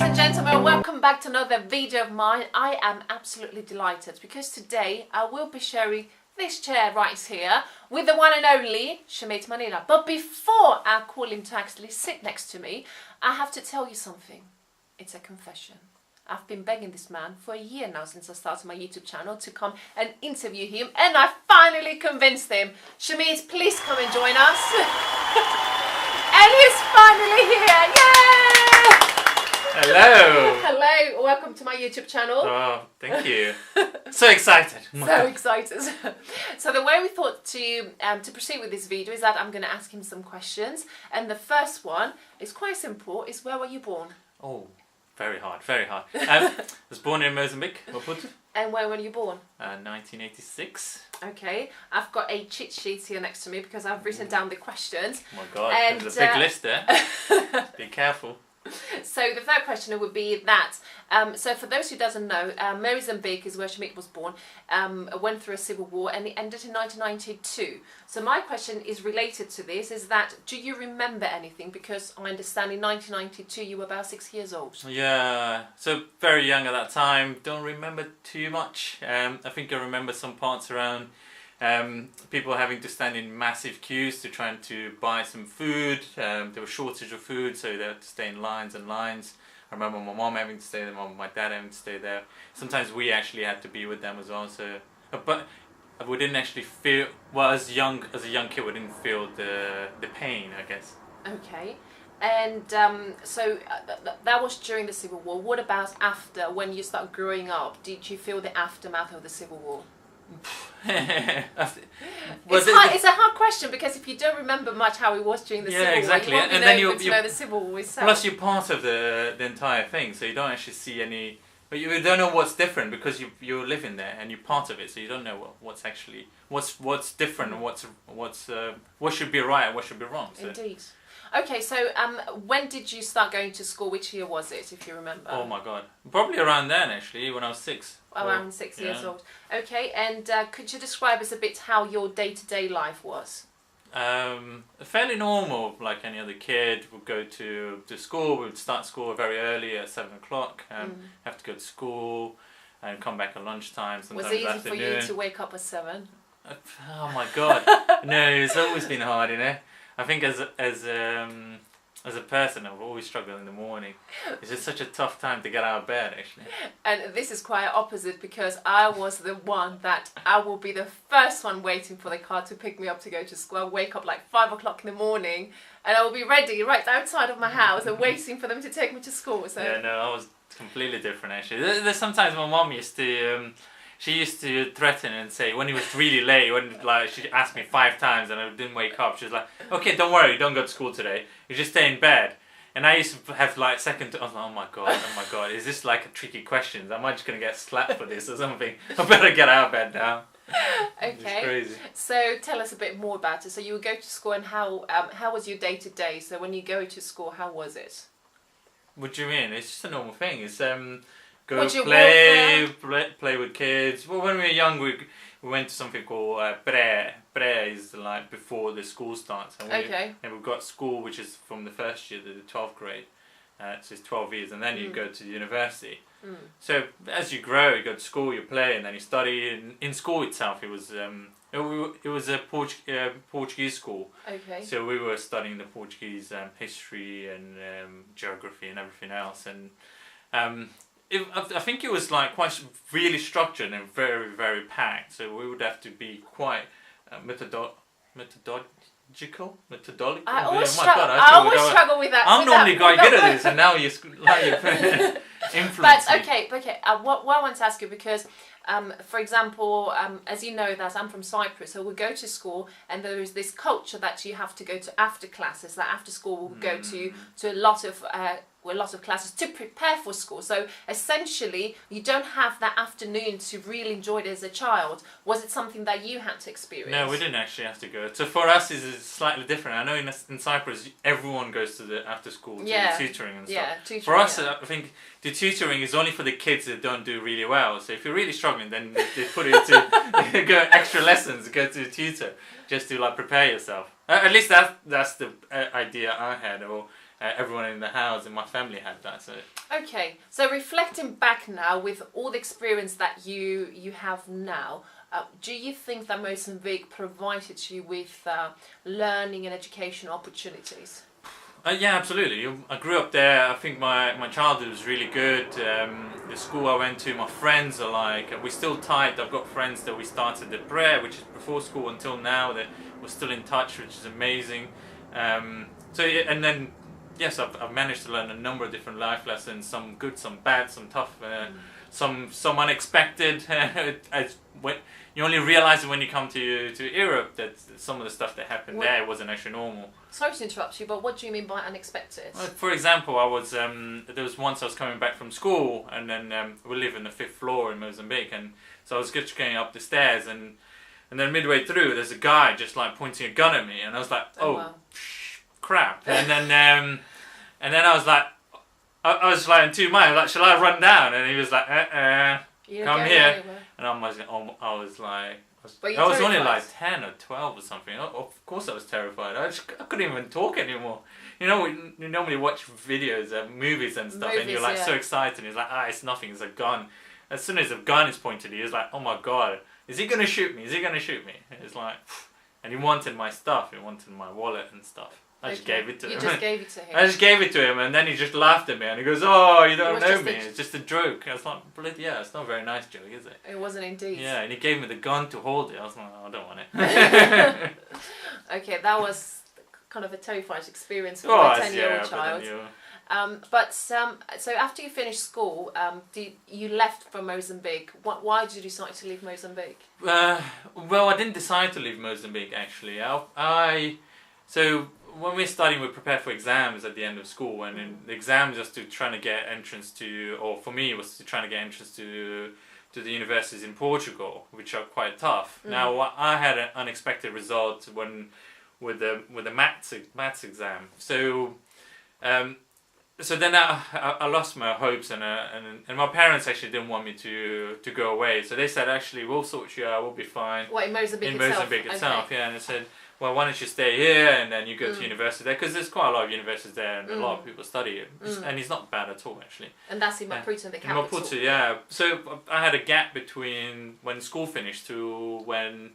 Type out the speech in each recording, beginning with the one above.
and gentlemen, welcome back to another video of mine. I am absolutely delighted because today I will be sharing this chair right here with the one and only Shamit Manilal. But before I call him to actually sit next to me, I have to tell you something. It's a confession. I've been begging this man for a year now since I started my YouTube channel to come and interview him, and I finally convinced him. Shamit, please come and join us. And he's finally here. Yay! Hello. Hello, welcome to my YouTube channel. Oh, thank you. So excited. So excited. So the way we thought to proceed with this video is that I'm going to ask him some questions, and the first one is quite simple. Is where were you born? Oh, very hard, very hard. I was born in Mozambique, Maputo. And where were you born? 1986. Okay, I've got a cheat sheet here next to me because I've written down the questions. Oh my God, And, there's a big list there. Be careful. So the third question would be that, so for those who doesn't know, Mozambique is where Shamit was born, went through a civil war and it ended in 1992. So my question is related to this, is that, do you remember anything? Because I understand in 1992 you were about 6 years old. Yeah, so very young at that time, don't remember too much. I think I remember some parts around people having to stand in massive queues to trying to buy some food. There was shortage of food, so they had to stay in lines and lines. I remember my mom having to stay there, my dad having to stay there. Sometimes we actually had to be with them as well. So, but we didn't actually feel, well, as a young kid, we didn't feel the pain, I guess. Okay. And so that was during the Civil War. What about after, when you started growing up? Did you feel the aftermath of the Civil War? It's a hard question because if you don't remember much how it was during the Civil War, exactly. you won't be able to know the Civil War itself. Plus, you're part of the entire thing, so you don't actually see any. But you don't know what's different because you're living there and you're part of it, so you don't know what's actually what's different and what should be right and what should be wrong. So. Indeed. Okay, so when did you start going to school? Which year was it, if you remember? Oh my God, probably around then actually, when I was 6. Around 6 years old. Okay, and could you describe us a bit how your day-to-day life was? Fairly normal, like any other kid. We'd go to school. We'd start school very early at 7 o'clock. Have to go to school and come back at lunchtime. Sometimes was it easy afternoon. for you to wake up at 7? Oh my God, no! It's always been hard, you know. I think as a person, I've always struggled in the morning. It's just such a tough time to get out of bed, actually. And this is quite opposite because I was the one that I will be the first one waiting for the car to pick me up to go to school. I wake up like 5 o'clock in the morning and I will be ready right outside of my house and waiting for them to take me to school. So yeah, no, I was completely different, actually. There's sometimes my mom used to... She used to threaten and say, when he was really late, when like she asked me 5 times and I didn't wake up, she was like, okay, don't worry, you don't go to school today. You just stay in bed. And I used to have like I was like, oh my God, is this like a tricky question? Am I just going to get slapped for this or something? I better get out of bed now. Okay. It's crazy. So tell us a bit more about it. So you would go to school and how was your day-to-day? So when you go to school, how was it? What do you mean? It's just a normal thing. It's go Would you play with kids. Well, when we were young, we went to something called pre. Pre is like before the school starts. And we've got school, which is from the first year to the 12th grade. So it's 12 years, and then you go to university. So as you grow, you go to school, you play, and then you study. And in school itself, it was a Portuguese school. Okay. So we were studying the Portuguese history and geography and everything else, and I think it was like quite really structured and very, very packed. So we would have to be quite methodological. I always struggle with that. I'm normally quite good at this, and now you're influencing. But okay. What I want to ask you, because for example, as you know, that I'm from Cyprus, so we go to school and there is this culture that you have to go to after classes. That after school we'll go to a lot of classes to prepare for school. So essentially, you don't have that afternoon to really enjoy it as a child. Was it something that you had to experience? No, we didn't actually have to go. So for us, it's slightly different. I know in Cyprus, everyone goes to the after school to tutoring and stuff. Yeah, tutoring, for us, I think the tutoring is only for the kids that don't do really well. So if you're really struggling, then they put it to go extra lessons, go to a tutor, just to like prepare yourself. At least that's the idea I had. Or everyone in the house in my family had that. So Okay, so reflecting back now with all the experience that you have now, do you think that Mozambique provided you with learning and education opportunities? yeah, absolutely. I grew up there. I think my childhood was really good. The school I went to, my friends are like, we're still tight. I've got friends that we started the prayer, which is before school until now, that we're still in touch, which is amazing. So and then yes, I've managed to learn a number of different life lessons, some good, some bad, some tough, some unexpected. You only realise it when you come to Europe that some of the stuff that happened there wasn't actually normal. Sorry to interrupt you, but what do you mean by unexpected? For example, I was there was once I was coming back from school, and then we live in the 5th floor in Mozambique, and so I was just going up the stairs, and then midway through, there's a guy just like pointing a gun at me, and I was like, wow. Crap, and then I was like, I was like in two minds, like, shall I run down? And he was like, come here. And I was only like 10 or 12 or something. Of course I was terrified. I couldn't even talk anymore. You know, you normally watch videos, movies and stuff, and you're like so excited. He's like, it's nothing, it's a gun. As soon as a gun is pointed at you, he's like, oh my God, is he going to shoot me? Is he going to shoot me? It's like, and he wanted my stuff. He wanted my wallet and stuff. I just gave it to him. You just gave it to him? I just gave it to him, and then he just laughed at me, and he goes, oh, you don't know me, it's just a joke. I was like, bloody yeah, it's not a very nice joke, is it? It wasn't indeed. Yeah, and he gave me the gun to hold it. I was like, oh, I don't want it. Okay, that was kind of a terrifying experience for a 10-year-old child. So after you finished school, you left for Mozambique. Why did you decide to leave Mozambique? Well, I didn't decide to leave Mozambique, actually. So when we're studying, we prepare for exams at the end of school, and in the exams was to trying to get entrance to, or for me, was to trying to get entrance to the universities in Portugal, which are quite tough. Now, I had an unexpected result with the maths exam. So then I lost my hopes, and my parents actually didn't want me to go away. So they said, actually, we'll sort you out, we'll be fine. What, in Mozambique itself? In Mozambique itself, okay. Yeah. And they said, well, why don't you stay here and then you go to university there, because there's quite a lot of universities there and a lot of people study it, and it's not bad at all, actually. And that's in Maputo, the capital. In Maputo, yeah. So I had a gap between when school finished to when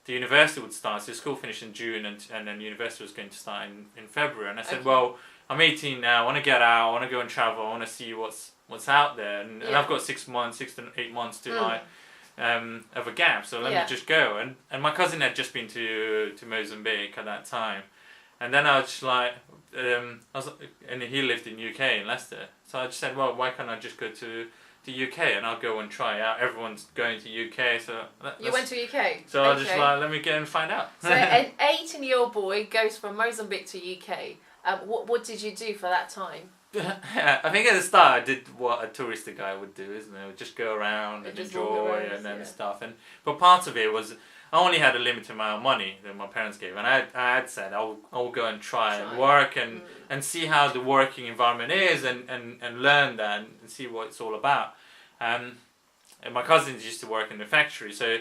the university would start. So school finished in June, and then university was going to start in February. And I said, well, I'm 18 now, I want to get out, I want to go and travel, I want to see what's out there. And I've got 6 to 8 months to of a gap, so let me just go. And my cousin had just been to Mozambique at that time, and then I was just like, and he lived in UK in Leicester, so I just said, well, why can't I just go to the UK and I'll go and try it out. Everyone's going to UK, so you went to UK. So I just like, let me go and find out. So an 18-year-old boy goes from Mozambique to UK. What did you do for that time? I think at the start I did what a touristy guy would do, isn't it? Just go around and enjoy and then stuff. But part of it was I only had a limited amount of money that my parents gave, and I had said I'll go and try and work and see how the working environment is and learn that and see what it's all about. And my cousins used to work in the factory, so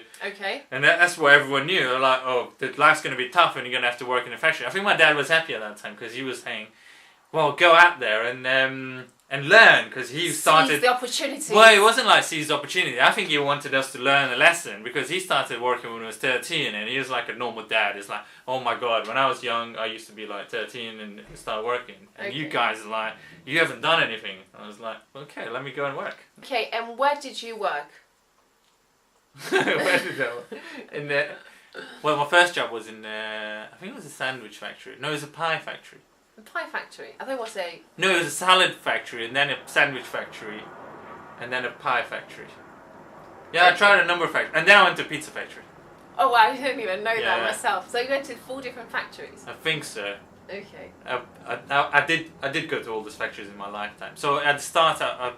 and that's what everyone knew. They're like, oh, the life's going to be tough and you're going to have to work in the factory. I think my dad was happy at that time because he was saying, well, go out there and learn, because he started... Seize the opportunity. Well, it wasn't like seize the opportunity. I think he wanted us to learn a lesson, because he started working when he was 13 and he was like a normal dad. It's like, oh my God, when I was young, I used to be like 13 and start working. And you guys are like, you haven't done anything. I was like, okay, let me go and work. Okay, and where did you work? Where did I work? Well, my first job was in, I think it was a sandwich factory. No, it was a pie factory. A pie factory? I thought it was a... No, it was a salad factory, and then a sandwich factory, and then a pie factory. Yeah, I tried a number of factories, and then I went to a pizza factory. Oh, wow, I didn't even know that myself. So you went to 4 different factories? I think so. Okay. I did go to all those factories in my lifetime. So at the start, I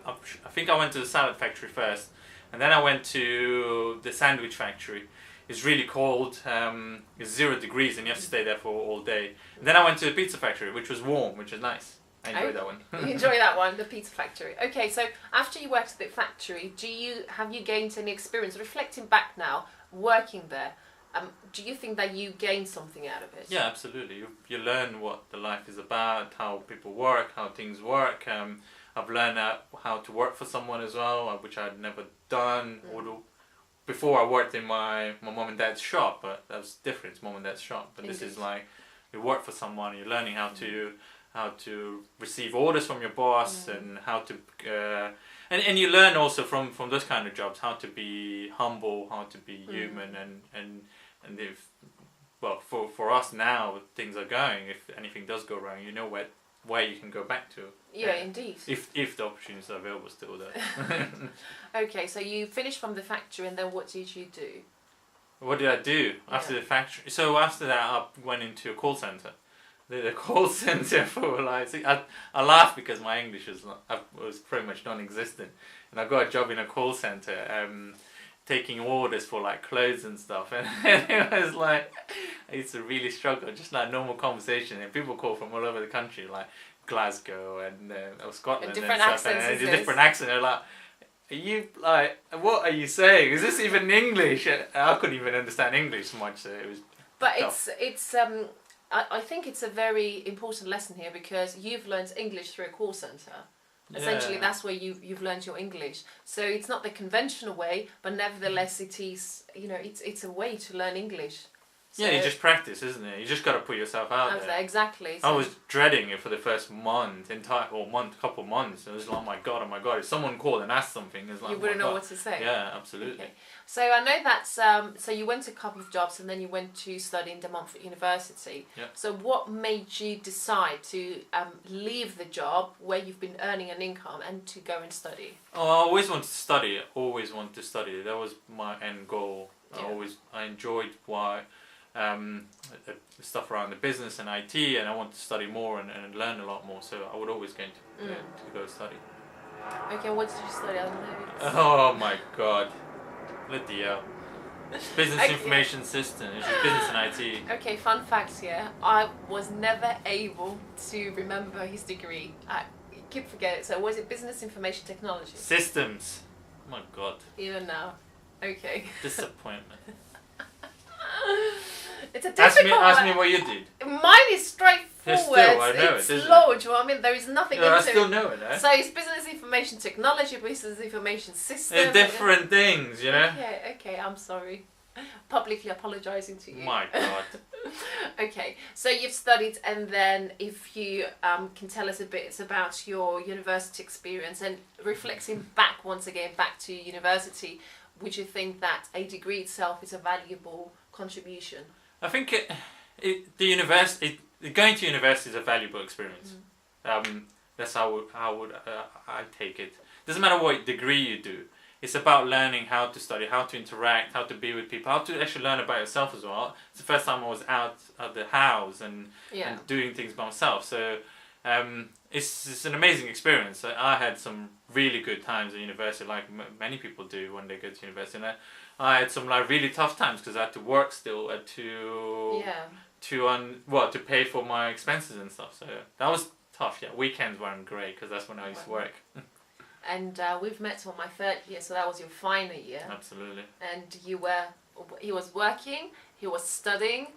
think I went to the salad factory first, and then I went to the sandwich factory. It's really cold, it's 0 degrees and you have to stay there for all day. And then I went to the pizza factory, which was warm, which was nice. I enjoyed that one. You enjoy that one, the pizza factory. Okay, so after you worked at the factory, have you gained any experience, reflecting back now, working there, Do you think that you gain something out of it? Yeah, absolutely. You learn what the life is about, how people work, how things work. I've learned how to work for someone as well, which I'd never done. Before I worked in my mum and dad's shop, but that was different. It's mum and dad's shop, but this is like you work for someone. You're learning how to receive orders from your boss and how to and you learn also from those kind of jobs how to be humble, how to be human, and if for us now things are going, if anything does go wrong, you know where you can go back to. Yeah, indeed. If the opportunities are available still though. Okay, so you finished from the factory, and then what did you do? What did I do after the factory? So after that I went into a call center. The call center for like, I laugh because my English was pretty much non-existent, and I got a job in a call center taking orders for like clothes and stuff, and it was like I used to really struggle, just like normal conversation, and people call from all over the country, like Glasgow and or Scotland and different accents, and different accent. They're like, are you like, what are you saying? Is this even English? I couldn't even understand English much, so it was. But tough. it's I think it's a very important lesson here, because you've learned English through a call centre. Essentially, that's where you've learned your English. So it's not the conventional way, but nevertheless, it is. It's a way to learn English. So, yeah, you just practice, isn't it? You just got to put yourself out there. Exactly. So I was dreading it for the first couple months. It was like, oh my god! If someone called and asked something, it's like you wouldn't know what to say. Yeah, absolutely. Okay. So I know that's so you went to a couple of jobs, and then you went to study in De Montfort University. Yeah. So what made you decide to leave the job where you've been earning an income and to go and study? Oh, I always wanted to study. That was my end goal. Yeah. I enjoyed the stuff around the business and IT, and I wanted to study more and learn a lot more. So I would always go to go study. Okay, what did you study? I don't know. Oh my god. Bloody hell. Business information system. It's just business and IT. Okay, fun facts here. I was never able to remember his degree. I keep forgetting. So was it business information technology? Systems. Oh my god. Even now. Okay. Disappointment. It's a difficult Ask me what you did. Mine is straightforward. I know it's it, isn't slow, it? do you know what I mean? There is nothing into I still know it, eh? So it's business information technology, business information system. They're different things, you know? Okay, I'm sorry. Publicly apologising to you. My god. Okay, so you've studied, and then if you can tell us a bit about your university experience, and reflecting back once again back to university, would you think that a degree itself is a valuable contribution? I think going to university is a valuable experience. That's how I take it. Doesn't matter what degree you do. It's about learning how to study, how to interact, how to be with people, how to actually learn about yourself as well. It's the first time I was out of the house and doing things by myself. So it's an amazing experience. I had some really good times at university, like many people do when they go to university. And I had some like really tough times because I had to work still, to pay for my expenses and stuff. So that was tough. Yeah, weekends weren't great because that's when I used to work. And we've met on my third year, so that was your final year. Absolutely. And he was working, he was studying,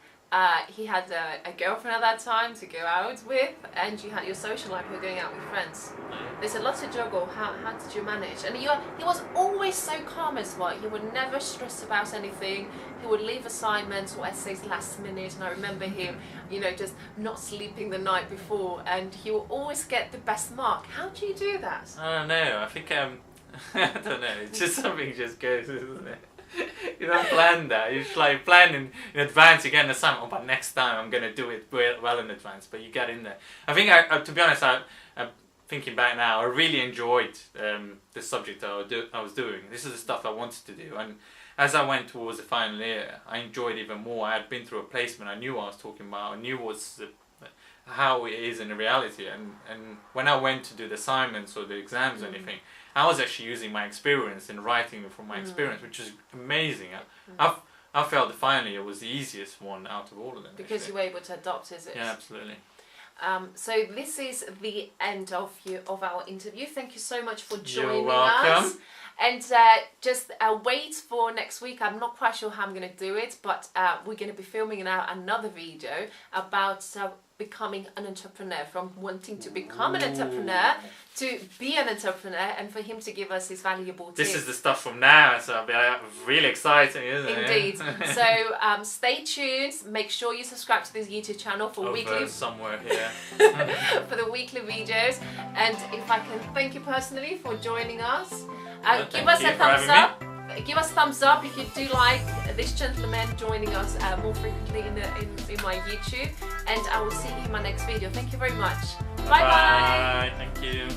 he had a girlfriend at that time to go out with, and you had your social life, you were going out with friends. There's a lot to juggle. How did you manage? And he was always so calm as well. He would never stress about anything. He would leave assignments or essays last minute, and I remember him, just not sleeping the night before, and he will always get the best mark. How do you do that? I don't know. I think I don't know. It's just something just goes, isn't it? You don't plan that. You just like plan in advance. You get an assignment, but next time I'm gonna do it well in advance. But you get in there. I think to be honest, I'm thinking back now, I really enjoyed the subject that I was doing. This is the stuff I wanted to do, and as I went towards the final year, I enjoyed even more. I had been through a placement. I knew what I was talking about. I knew how it is in reality. And when I went to do the assignments or the exams or anything, I was actually using my experience and writing from my experience, which is amazing. I felt the final year was the easiest one out of all of them. Because actually. you were able to adopt, is it? Yeah, absolutely. So this is the end of our interview. Thank you so much for joining You're welcome. us. And just wait for next week. I'm not quite sure how I'm going to do it, but we're going to be filming now another video about becoming an entrepreneur, from wanting to become an entrepreneur to be an entrepreneur, and for him to give us his valuable tips. This is the stuff from now, so it'll be really exciting, isn't it? Indeed. So stay tuned. Make sure you subscribe to this YouTube channel for weekly somewhere here for the weekly videos. And if I can thank you personally for joining us, give us a thumbs up. Give us a thumbs up if you do like this gentleman joining us more frequently in my YouTube, and I will see you in my next video. Thank you very much. Bye bye. Thank you.